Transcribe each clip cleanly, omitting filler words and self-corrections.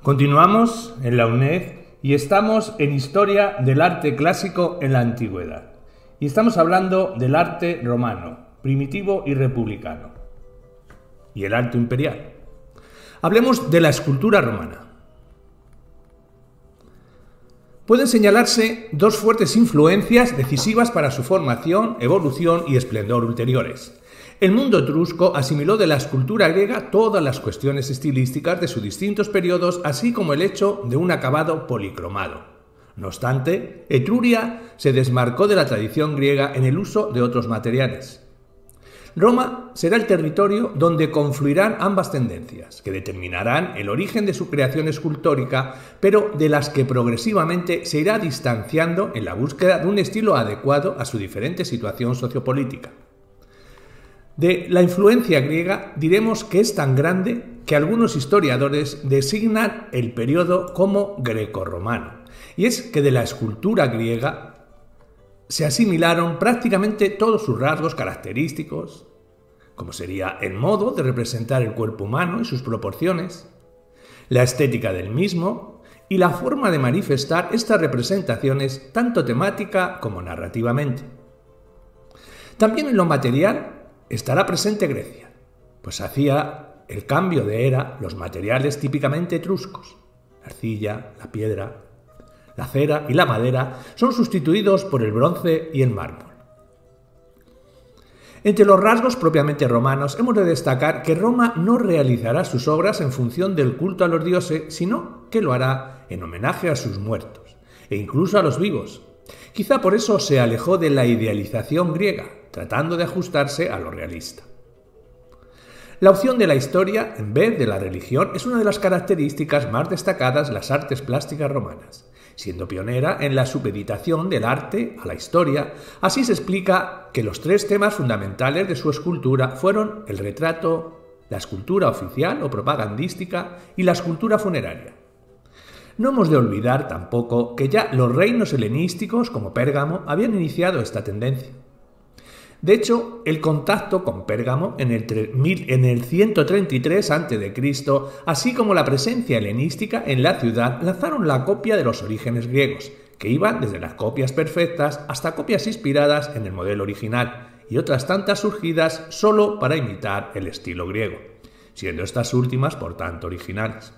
Continuamos en la UNED y estamos en Historia del Arte Clásico en la Antigüedad. Y estamos hablando del arte romano, primitivo y republicano. Y el arte imperial. Hablemos de la escultura romana. Pueden señalarse dos fuertes influencias decisivas para su formación, evolución y esplendor ulteriores. El mundo etrusco asimiló de la escultura griega todas las cuestiones estilísticas de sus distintos periodos, así como el hecho de un acabado policromado. No obstante, Etruria se desmarcó de la tradición griega en el uso de otros materiales. Roma será el territorio donde confluirán ambas tendencias, que determinarán el origen de su creación escultórica, pero de las que progresivamente se irá distanciando en la búsqueda de un estilo adecuado a su diferente situación sociopolítica. De la influencia griega diremos que es tan grande que algunos historiadores designan el periodo como grecorromano. Y es que de la escultura griega se asimilaron prácticamente todos sus rasgos característicos, como sería el modo de representar el cuerpo humano y sus proporciones, la estética del mismo y la forma de manifestar estas representaciones tanto temática como narrativamente. También en lo material estará presente Grecia, pues hacía el cambio de era los materiales típicamente etruscos. La arcilla, la piedra, la cera y la madera son sustituidos por el bronce y el mármol. Entre los rasgos propiamente romanos hemos de destacar que Roma no realizará sus obras en función del culto a los dioses, sino que lo hará en homenaje a sus muertos, e incluso a los vivos. Quizá por eso se alejó de la idealización griega, tratando de ajustarse a lo realista. La opción de la historia en vez de la religión es una de las características más destacadas de las artes plásticas romanas, siendo pionera en la supeditación del arte a la historia. Así se explica que los tres temas fundamentales de su escultura fueron el retrato, la escultura oficial o propagandística y la escultura funeraria. No hemos de olvidar tampoco que ya los reinos helenísticos como Pérgamo habían iniciado esta tendencia. De hecho, el contacto con Pérgamo en el 133 a.C., así como la presencia helenística en la ciudad, lanzaron la copia de los orígenes griegos, que iban desde las copias perfectas hasta copias inspiradas en el modelo original, y otras tantas surgidas solo para imitar el estilo griego, siendo estas últimas, por tanto, originales.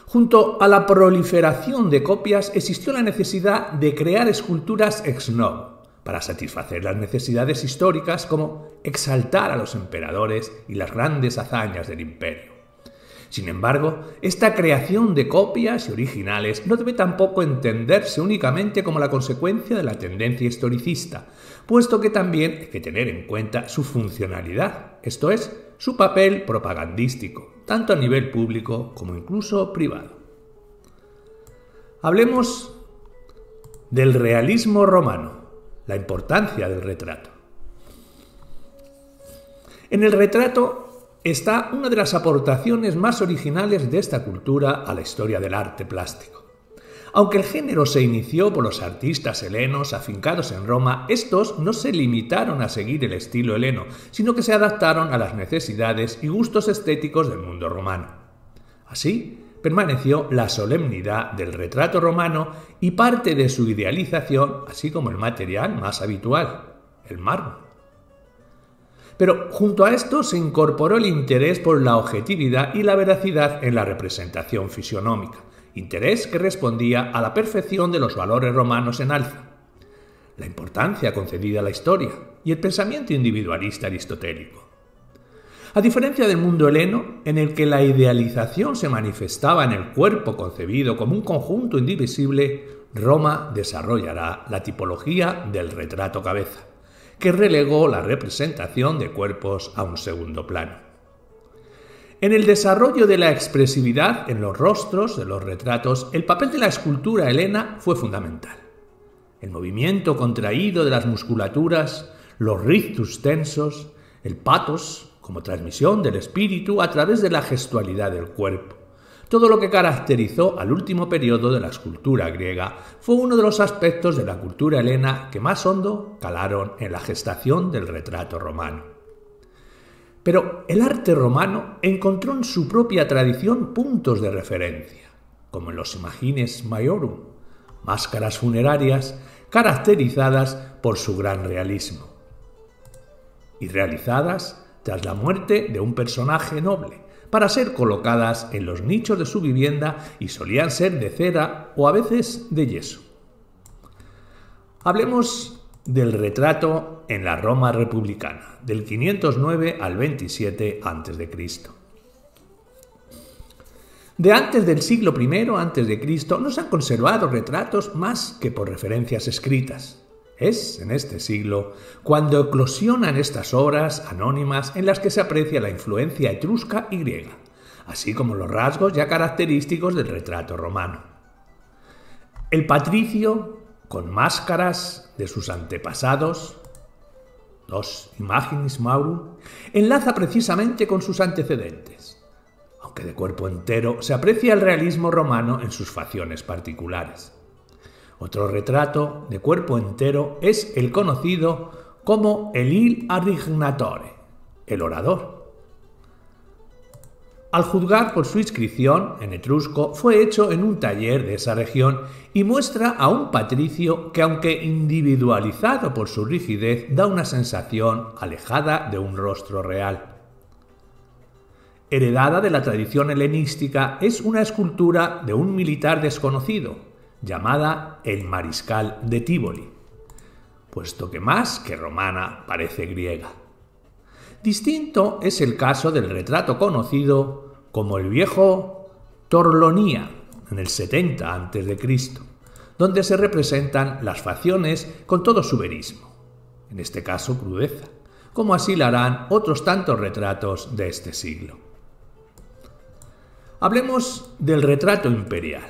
Junto a la proliferación de copias existió la necesidad de crear esculturas ex novo, para satisfacer las necesidades históricas como exaltar a los emperadores y las grandes hazañas del imperio. Sin embargo, esta creación de copias y originales no debe tampoco entenderse únicamente como la consecuencia de la tendencia historicista, puesto que también hay que tener en cuenta su funcionalidad, esto es, su papel propagandístico, tanto a nivel público como incluso privado. Hablemos del realismo romano. La importancia del retrato. En el retrato está una de las aportaciones más originales de esta cultura a la historia del arte plástico. Aunque el género se inició por los artistas helenos afincados en Roma, estos no se limitaron a seguir el estilo heleno, sino que se adaptaron a las necesidades y gustos estéticos del mundo romano. Así, permaneció la solemnidad del retrato romano y parte de su idealización, así como el material más habitual, el mármol. Pero junto a esto se incorporó el interés por la objetividad y la veracidad en la representación fisionómica, interés que respondía a la perfección de los valores romanos en alza, la importancia concedida a la historia y el pensamiento individualista aristotélico. A diferencia del mundo heleno, en el que la idealización se manifestaba en el cuerpo concebido como un conjunto indivisible, Roma desarrollará la tipología del retrato cabeza, que relegó la representación de cuerpos a un segundo plano. En el desarrollo de la expresividad en los rostros de los retratos, el papel de la escultura helena fue fundamental. El movimiento contraído de las musculaturas, los rictus tensos, el pathos, como transmisión del espíritu a través de la gestualidad del cuerpo. Todo lo que caracterizó al último periodo de la escultura griega fue uno de los aspectos de la cultura helena que más hondo calaron en la gestación del retrato romano. Pero el arte romano encontró en su propia tradición puntos de referencia, como en los Imagines Maiorum, máscaras funerarias caracterizadas por su gran realismo, y realizadas tras la muerte de un personaje noble, para ser colocadas en los nichos de su vivienda y solían ser de cera o a veces de yeso. Hablemos del retrato en la Roma republicana, del 509 al 27 a.C. De antes del siglo I a.C. no se han conservado retratos más que por referencias escritas. Es en este siglo cuando eclosionan estas obras anónimas en las que se aprecia la influencia etrusca y griega, así como los rasgos ya característicos del retrato romano. El patricio, con máscaras de sus antepasados, los Imagines Maiorum, enlaza precisamente con sus antecedentes, aunque de cuerpo entero se aprecia el realismo romano en sus facciones particulares. Otro retrato de cuerpo entero es el conocido como el Il Arignatore, el orador. Al juzgar por su inscripción en etrusco, fue hecho en un taller de esa región y muestra a un patricio que, aunque individualizado por su rigidez, da una sensación alejada de un rostro real. Heredada de la tradición helenística, es una escultura de un militar desconocido, llamada el Mariscal de Tívoli, puesto que más que romana parece griega. Distinto es el caso del retrato conocido como el viejo Torlonia, en el 70 a.C., donde se representan las facciones con todo su verismo, en este caso crudeza, como así lo harán otros tantos retratos de este siglo. Hablemos del retrato imperial.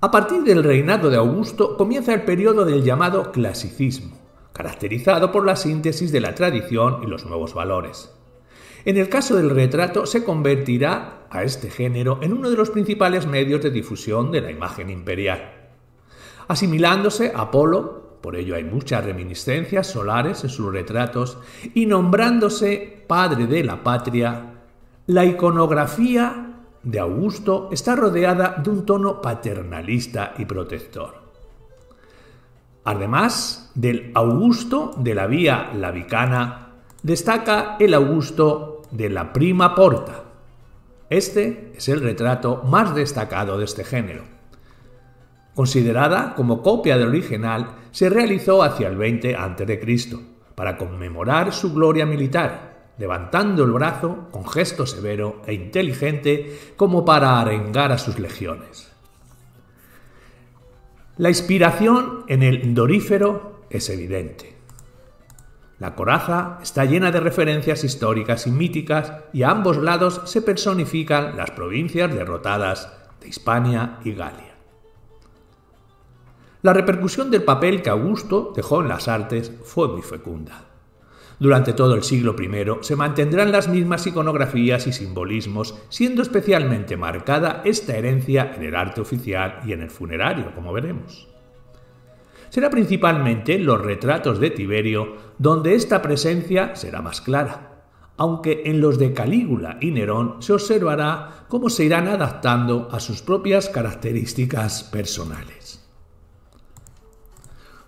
A partir del reinado de Augusto comienza el periodo del llamado clasicismo, caracterizado por la síntesis de la tradición y los nuevos valores. En el caso del retrato se convertirá a este género en uno de los principales medios de difusión de la imagen imperial. Asimilándose a Apolo, por ello hay muchas reminiscencias solares en sus retratos, y nombrándose padre de la patria, la iconografía de Augusto está rodeada de un tono paternalista y protector. Además del Augusto de la Vía Lavicana, destaca el Augusto de la Prima Porta. Este es el retrato más destacado de este género. Considerada como copia del original, se realizó hacia el 20 a.C. para conmemorar su gloria militar, levantando el brazo con gesto severo e inteligente como para arengar a sus legiones. La inspiración en el Dorífero es evidente. La coraza está llena de referencias históricas y míticas y a ambos lados se personifican las provincias derrotadas de Hispania y Galia. La repercusión del papel que Augusto dejó en las artes fue muy fecunda. Durante todo el siglo I se mantendrán las mismas iconografías y simbolismos, siendo especialmente marcada esta herencia en el arte oficial y en el funerario, como veremos. Será principalmente en los retratos de Tiberio donde esta presencia será más clara, aunque en los de Calígula y Nerón se observará cómo se irán adaptando a sus propias características personales.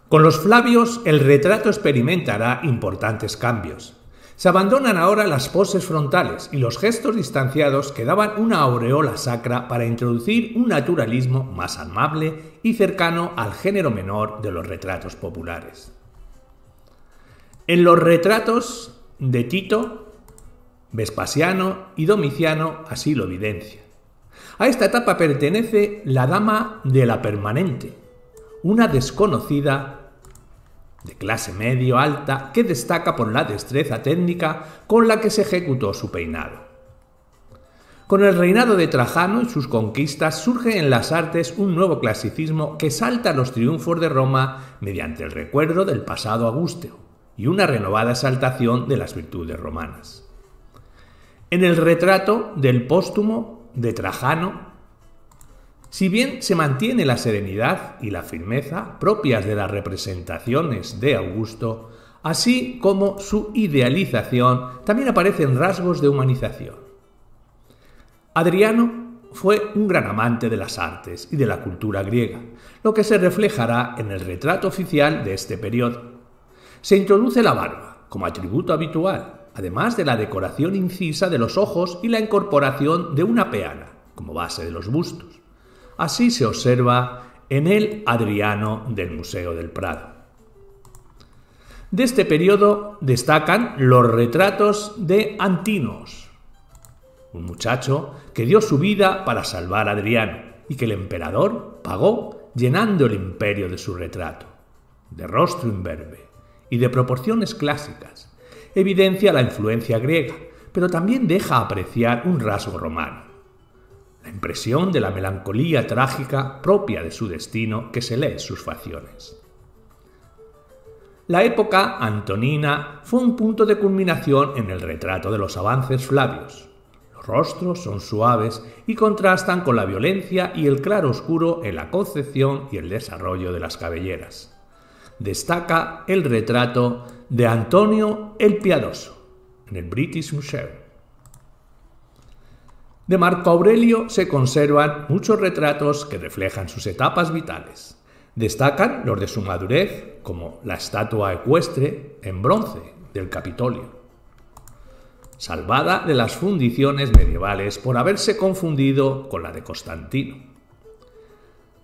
Con los Flavios el retrato experimentará importantes cambios. Se abandonan ahora las poses frontales y los gestos distanciados que daban una aureola sacra para introducir un naturalismo más amable y cercano al género menor de los retratos populares. En los retratos de Tito, Vespasiano y Domiciano así lo evidencian. A esta etapa pertenece la Dama de la Permanente, una desconocida de clase medio-alta que destaca por la destreza técnica con la que se ejecutó su peinado. Con el reinado de Trajano y sus conquistas surge en las artes un nuevo clasicismo que salta los triunfos de Roma mediante el recuerdo del pasado augusteo y una renovada exaltación de las virtudes romanas. En el retrato del póstumo de Trajano, si bien se mantiene la serenidad y la firmeza propias de las representaciones de Augusto, así como su idealización, también aparecen rasgos de humanización. Adriano fue un gran amante de las artes y de la cultura griega, lo que se reflejará en el retrato oficial de este periodo. Se introduce la barba como atributo habitual, además de la decoración incisa de los ojos y la incorporación de una peana como base de los bustos. Así se observa en el Adriano del Museo del Prado. De este periodo destacan los retratos de Antinos, un muchacho que dio su vida para salvar a Adriano y que el emperador pagó llenando el imperio de su retrato. De rostro imberbe y de proporciones clásicas, evidencia la influencia griega, pero también deja apreciar un rasgo romano: la impresión de la melancolía trágica propia de su destino que se lee en sus facciones. La época antonina fue un punto de culminación en el retrato de los avances flavios. Los rostros son suaves y contrastan con la violencia y el claroscuro en la concepción y el desarrollo de las cabelleras. Destaca el retrato de Antonio el Piadoso en el British Museum. De Marco Aurelio se conservan muchos retratos que reflejan sus etapas vitales. Destacan los de su madurez, como la estatua ecuestre en bronce del Capitolio, salvada de las fundiciones medievales por haberse confundido con la de Constantino.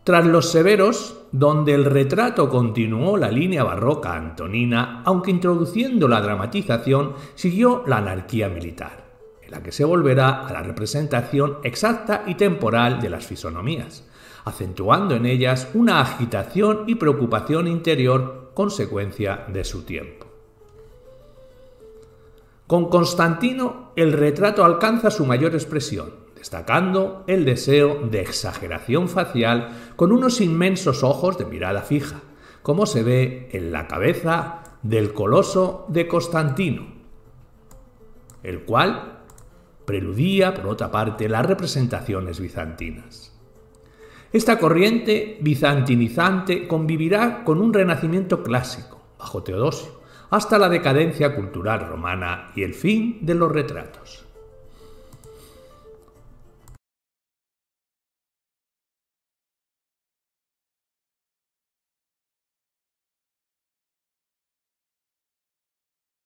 Tras los Severos, donde el retrato continuó la línea barroca antonina, aunque introduciendo la dramatización, siguió la anarquía militar, en la que se volverá a la representación exacta y temporal de las fisonomías, acentuando en ellas una agitación y preocupación interior consecuencia de su tiempo. Con Constantino, el retrato alcanza su mayor expresión, destacando el deseo de exageración facial con unos inmensos ojos de mirada fija, como se ve en la cabeza del coloso de Constantino, el cual preludía, por otra parte, las representaciones bizantinas. Esta corriente bizantinizante convivirá con un renacimiento clásico, bajo Teodosio, hasta la decadencia cultural romana y el fin de los retratos.